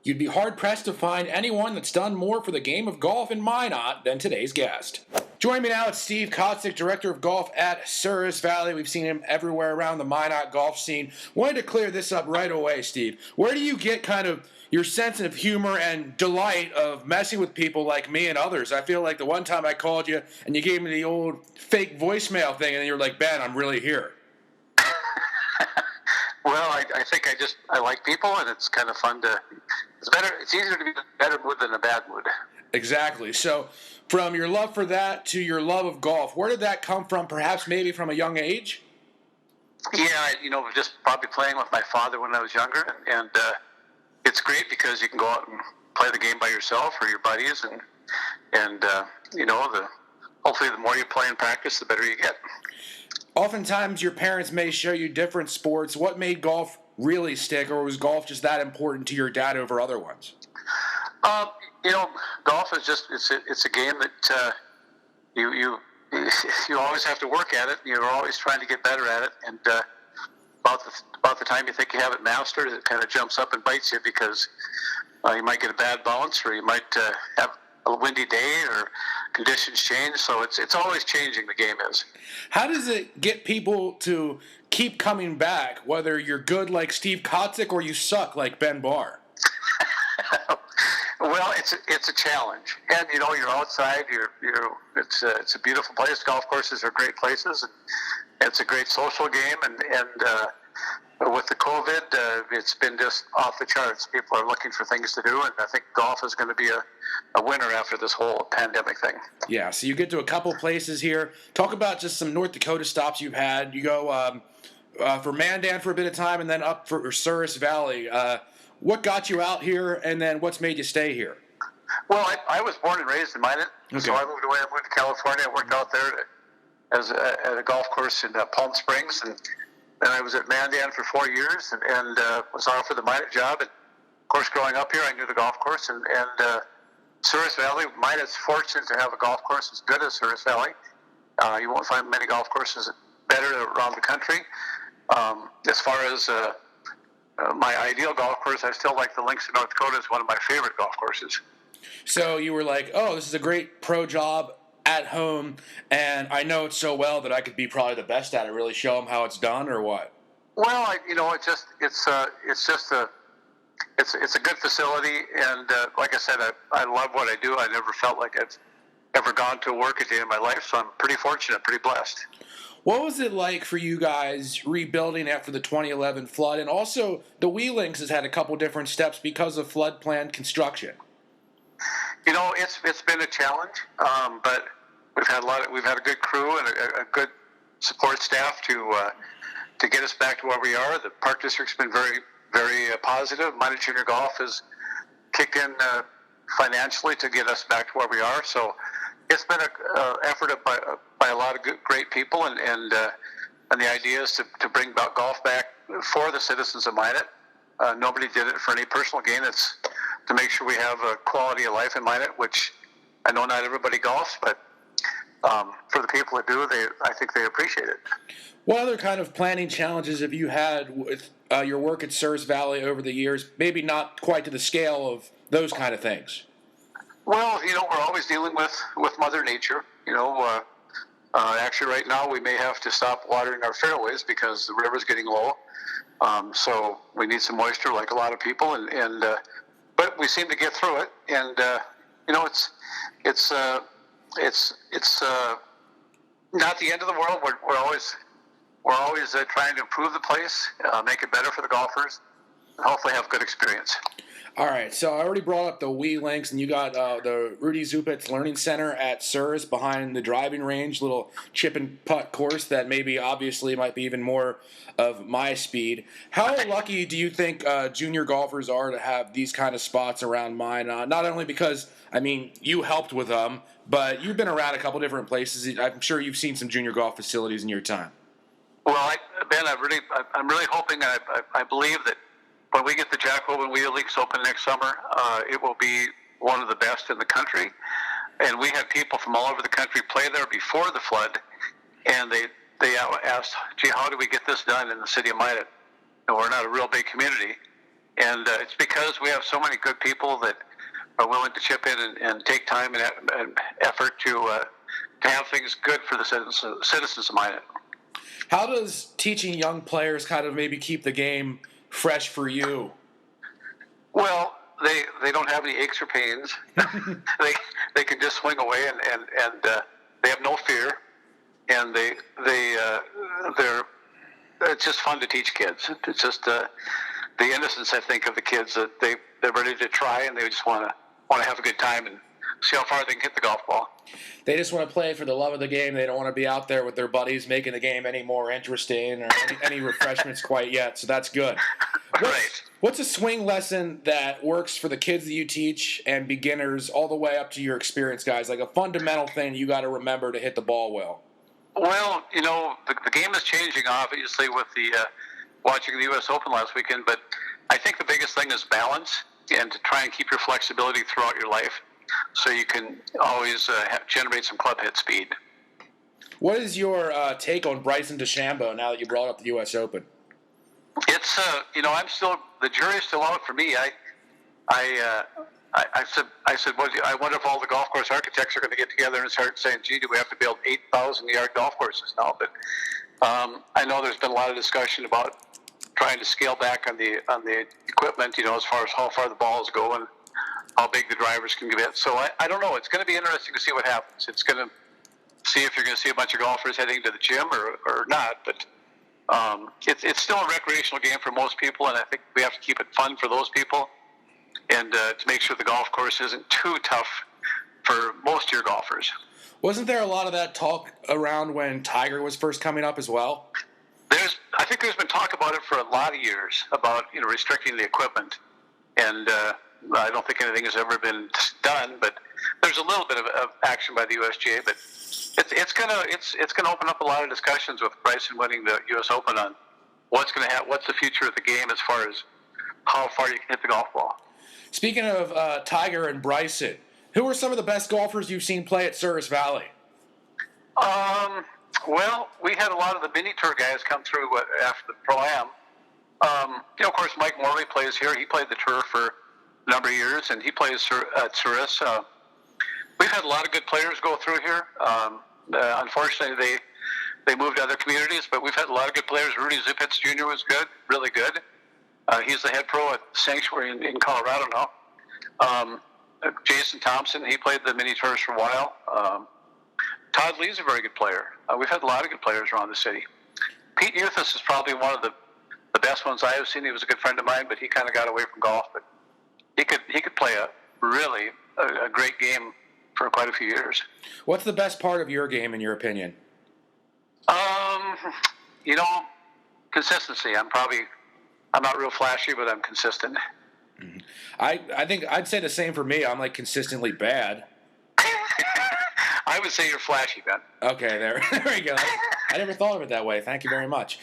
You'd be hard-pressed to find anyone that's done more for the game of golf in Minot than today's guest. Joining me now is Steve Kottsick, Director of Golf at Souris Valley. We've seen him everywhere around the Minot golf scene. Wanted to clear this up right away, Steve. Where do you get kind of your sense of humor and delight of messing with people like me and others? I feel like the one time I called you and you gave me the old fake voicemail thing and you're like, Ben, I'm really here. Well, I think I like people, and it's kind of fun to. It's easier to be in a better mood than a bad mood. Exactly. So, from your love for that to your love of golf, where did that come from? Perhaps maybe from a young age. Yeah, just probably playing with my father when I was younger, and it's great because you can go out and play the game by yourself or your buddies, and hopefully the more you play and practice, the better you get. Oftentimes, your parents may show you different sports. What made golf really stick, or was golf just that important to your dad over other ones? Golf is it's a game that you always have to work at it. You're always trying to get better at it, and about the time you think you have it mastered, it kind of jumps up and bites you because you might get a bad bounce, or you might have a windy day, or conditions change. So it's always changing. The game is. How does it get people to keep coming back, whether you're good like Steve Kottsick or you suck like Ben Barr? Well, it's a challenge, and you're outside. It's a beautiful place. Golf courses are great places. And it's a great social game, and with the COVID, it's been just off the charts. People are looking for things to do, and I think golf is going to be a winner after this whole pandemic thing. Yeah, so you get to a couple places here. Talk about just some North Dakota stops you've had. You go for Mandan for a bit of time, and then up for Souris Valley. What got you out here, and then what's made you stay here? Well, I was born and raised in Minot, so I moved away. I moved to California. I worked out there at a golf course in Palm Springs, and then I was at Mandan for 4 years, and was offered the Minot job. And of course, growing up here, I knew the golf course, and Souris Valley. Minot's fortunate to have a golf course as good as Souris Valley. You won't find many golf courses better around the country. As far as my ideal golf course, I still like the Links in North Dakota. It's one of my favorite golf courses. So you were like, oh, this is a great pro job at home, and I know it so well that I could be probably the best at it. Really show them how it's done, or what? Well, it's a good facility, and like I said, I love what I do. I never felt like I've ever gone to work a day in my life, so I'm pretty fortunate, pretty blessed. What was it like for you guys rebuilding after the 2011 flood? And also, the Wee Links has had a couple different steps because of flood plan construction. It's been a challenge, but we've had a good crew and a good support staff to get us back to where we are. The Park District's been very, very positive. Minot Junior Golf has kicked in financially to get us back to where we are. So it's been an effort by a lot of great people, and the idea is to bring golf back for the citizens of Minot. Nobody did it for any personal gain. It's to make sure we have a quality of life in Minot, which I know not everybody golfs, but for the people that do, I think they appreciate it. What other kind of planning challenges have you had with your work at Souris Valley over the years? Maybe not quite to the scale of those kind of things. Well, we're always dealing with Mother Nature. Actually, right now we may have to stop watering our fairways because the river's getting low. So we need some moisture, like a lot of people, but we seem to get through it. And it's not the end of the world. We're always trying to improve the place, make it better for the golfers, and hopefully have good experience. All right, so I already brought up the Wee Links, and you got the Rudy Zupitz Learning Center at Souris behind the driving range, little chip and putt course that maybe obviously might be even more of my speed. How lucky do you think junior golfers are to have these kind of spots around mine? Not only because, you helped with them, but you've been around a couple different places. I'm sure you've seen some junior golf facilities in your time. Well, Ben, I'm really hoping, I believe that when we get the Jack Open Wheel Leagues open next summer, it will be one of the best in the country. And we had people from all over the country play there before the flood, and they asked, gee, how do we get this done in the city of Minot? We're not a real big community. And it's because we have so many good people that are willing to chip in and take time and effort to have things good for the citizens of Minot. How does teaching young players kind of maybe keep the game fresh for you? Well, they don't have any aches or pains. they can just swing away and they have no fear, and they're it's just fun to teach kids. It's just the innocence, I think, of the kids, that they're ready to try, and they just want to have a good time and see how far they can hit the golf ball. They just want to play for the love of the game. They don't want to be out there with their buddies making the game any more interesting or any refreshments quite yet. So that's good. Right. What's a swing lesson that works for the kids that you teach and beginners all the way up to your experienced guys? Like a fundamental thing you got to remember to hit the ball well. Well, the game is changing, obviously, with the watching the U.S. Open last weekend. But I think the biggest thing is balance, and to try and keep your flexibility throughout your life, so you can always generate some club hit speed. What is your take on Bryson DeChambeau now that you brought up the U.S. Open? It's I'm still, the jury's still out for me. I said, well, I wonder if all the golf course architects are going to get together and start saying, gee, do we have to build 8,000-yard golf courses now? But I know there's been a lot of discussion about trying to scale back on the equipment, as far as how far the balls go and how big the drivers can get. So I don't know. It's going to be interesting to see what happens. It's going to see if you're going to see a bunch of golfers heading to the gym or not. But it's still a recreational game for most people, and I think we have to keep it fun for those people, and to make sure the golf course isn't too tough for most of your golfers. Wasn't there a lot of that talk around when Tiger was first coming up as well? I think there's been talk about it for a lot of years, about restricting the equipment, and I don't think anything has ever been done. But there's a little bit of action by the USGA, but it's gonna open up a lot of discussions with Bryson winning the U.S. Open on what's the future of the game as far as how far you can hit the golf ball. Speaking of Tiger and Bryson, who are some of the best golfers you've seen play at Service Valley? Well, we had a lot of the mini tour guys come through after the Pro-Am. Of course, Mike Morley plays here. He played the tour for a number of years, and he plays at Service. We've had a lot of good players go through here. Unfortunately, they moved to other communities, but we've had a lot of good players. Rudy Zupitz Jr. was good, really good. He's the head pro at Sanctuary in Colorado now. Jason Thompson, he played the mini tours for a while. Todd Lee's a very good player. We've had a lot of good players around the city. Pete Euthus is probably one of the best ones I have seen. He was a good friend of mine, but he kind of got away from golf. But he could play a great game for quite a few years. What's the best part of your game, in your opinion? Consistency. I'm not real flashy, but I'm consistent. Mm-hmm. I think I'd say the same for me. I'm like consistently bad. I would say you're flashy, Ben. Okay, there we go. I never thought of it that way. Thank you very much.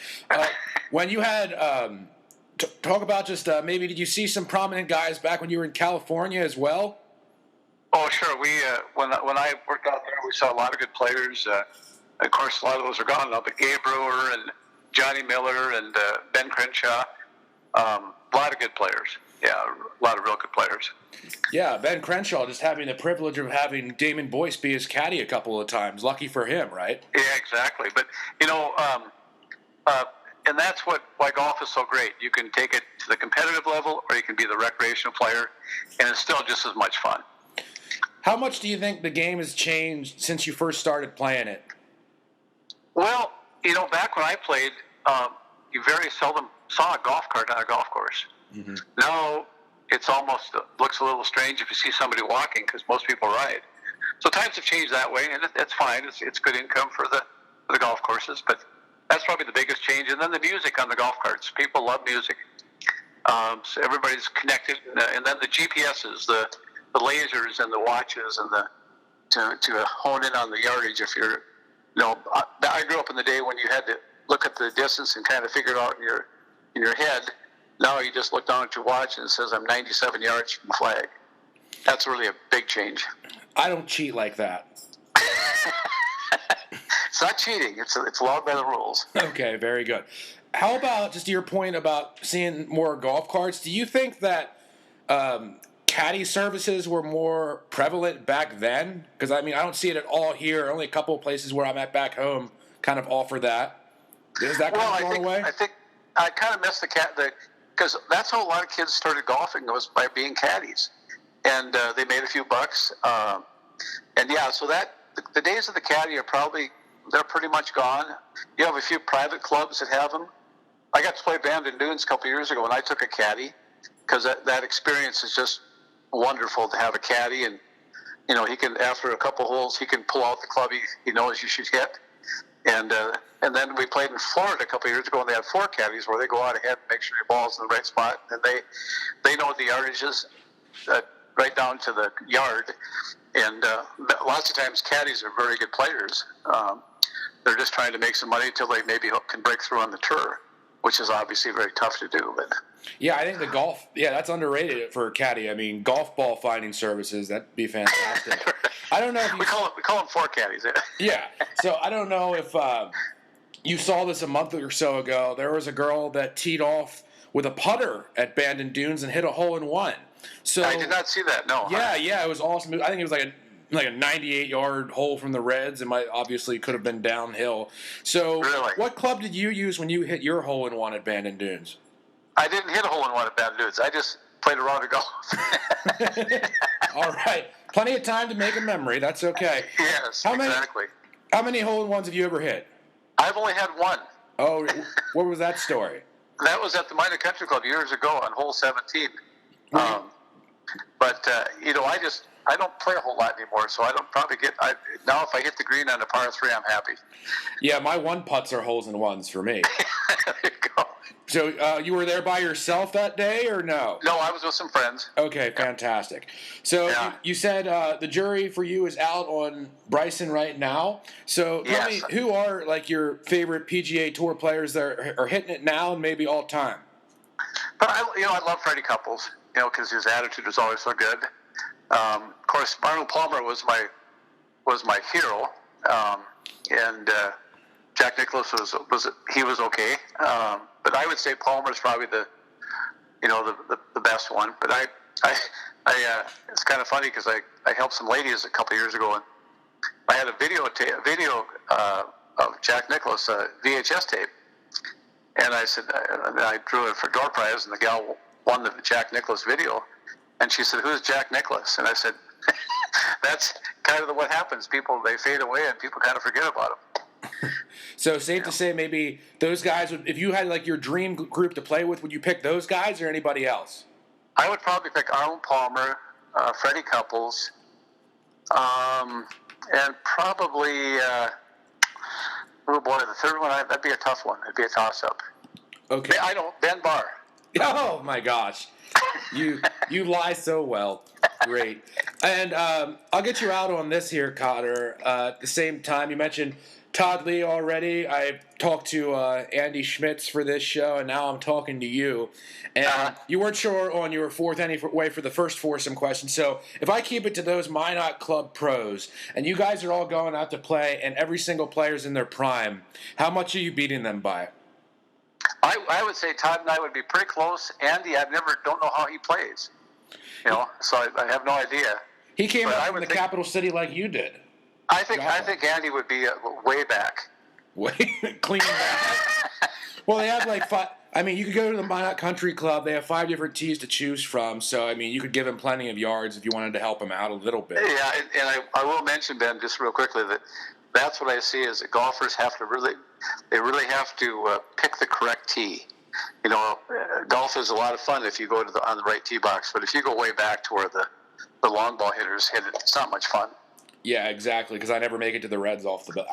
When you had talk about just maybe did you see some prominent guys back when you were in California as well? Oh, sure. We when I worked out there, we saw a lot of good players. Of course, a lot of those are gone now, but Gabe Brewer and Johnny Miller and Ben Crenshaw, a lot of good players. Yeah, a lot of real good players. Yeah, Ben Crenshaw just having the privilege of having Damon Boyce be his caddy a couple of times. Lucky for him, right? Yeah, exactly. But, and that's why golf is so great. You can take it to the competitive level, or you can be the recreational player, and it's still just as much fun. How much do you think the game has changed since you first started playing it? Well, back when I played, you very seldom saw a golf cart on a golf course. Mm-hmm. Now it's almost looks a little strange if you see somebody walking, because most people ride. So times have changed that way, and that's fine. It's good income for the golf courses, but that's probably the biggest change. And then the music on the golf carts. People love music. So everybody's connected, and then the GPSs, the lasers and the watches, and to hone in on the yardage. If you're, I grew up in the day when you had to look at the distance and kind of figure it out in your head. Now you just look down at your watch and it says I'm 97 yards from the flag. That's really a big change. I don't cheat like that. It's not cheating. It's allowed by the rules. Okay, very good. how about just your point about seeing more golf carts? Do you think that caddy services were more prevalent back then? Because I mean, I don't see it at all here. Only a couple of places where I'm at back home kind of offer that. Is that kind of going away? I think I kind of missed because that's how a lot of kids started golfing, was by being caddies, and they made a few bucks. And yeah, so the days of the caddy they're pretty much gone. You have a few private clubs that have them. I got to play Bandon Dunes a couple years ago, and I took a caddy because that experience is just wonderful to have a caddy, and he can, after a couple holes, he can pull out the club he knows you should hit. And then we played in Florida a couple of years ago, and they had 4 caddies where they go out ahead and make sure your ball's in the right spot, and they know the yardages right down to the yard. And lots of times caddies are very good players. They're just trying to make some money until they maybe can break through on the tour, which is obviously very tough to do. But yeah, I think the golf, that's underrated for a caddy. I mean, golf ball finding services, that'd be fantastic. I don't know if we call them 4 caddies. Yeah. So I don't know if you saw this a month or so ago. There was a girl that teed off with a putter at Bandon Dunes and hit a hole-in-one. So I did not see that. No. Yeah, it was awesome. I think it was like a 98-yard hole from the Reds. It obviously could have been downhill. So really? What club did you use when you hit your hole-in-one at Bandon Dunes? I didn't hit a hole-in-one at Bandon Dunes. I just played a round of golf. All right. Plenty of time to make a memory. That's okay. Yes, exactly. How many hole-in-ones have you ever hit? I've only had one. Oh, what was that story? That was at the Minor Country Club years ago on hole 17. But I don't play a whole lot anymore, so I don't probably now if I hit the green on a par 3, I'm happy. Yeah, my one putts are holes in ones for me. There you go. So you were there by yourself that day, or no? No, I was with some friends. Okay, fantastic. So you said the jury for you is out on Bryson right now. So tell me, who are like your favorite PGA Tour players that are hitting it now and maybe all time? But I love Freddie Couples, because his attitude was always so good. Of course, Arnold Palmer was my hero, and Jack Nicklaus was okay. But I would say Palmer's probably the best one. But I it's kind of funny because I helped some ladies a couple of years ago, and I had a video of Jack Nicklaus, VHS tape, and I said I drew it for door prize, and the gal won the Jack Nicklaus video, and she said, "Who's Jack Nicklaus?" And I said, "That's kind of what happens. People, they fade away, and people kind of forget about them." So safe to say, maybe those guys would, if you had like your dream group to play with, would you pick those guys or anybody else? I would probably pick Arnold Palmer, Freddie Couples, and probably, oh boy, the third one, that'd be a tough one. It'd be a toss-up. Okay. Ben Barr. Oh my gosh, you lie so well. Great. And I'll get you out on this here, Cotter. At the same time, you mentioned Todd Lee already. I talked to Andy Schmitz for this show, and now I'm talking to you. And you weren't sure on your fourth anyway for the first foursome question. So if I keep it to those Minot Club pros, and you guys are all going out to play, and every single player's in their prime, how much are you beating them by? I would say Todd and I would be pretty close. Andy, don't know how he plays. So I have no idea. He came up from the capital city like you did. I think Andy would be way back. Way clean back. Well, they have like 5. I mean, you could go to the Minot Country Club. They have 5 different tees to choose from. So, I mean, you could give him plenty of yards if you wanted to help him out a little bit. Yeah, and I will mention, Ben, just real quickly, that's what I see is that golfers have to really have to pick the correct tee. Golf is a lot of fun if you go on the right tee box, but if you go way back to where the long ball hitters hit it, it's not much fun. Yeah, exactly, because I never make it to the Reds off the deep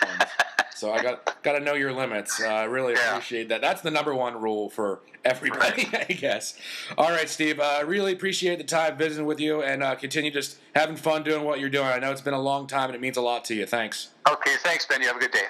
ones. So I got to know your limits. I really appreciate that. That's the number one rule for everybody, I guess. All right, Steve, I really appreciate the time visiting with you, and continue just having fun doing what you're doing. I know it's been a long time, and it means a lot to you. Thanks. Okay, thanks, Ben. You have a good day.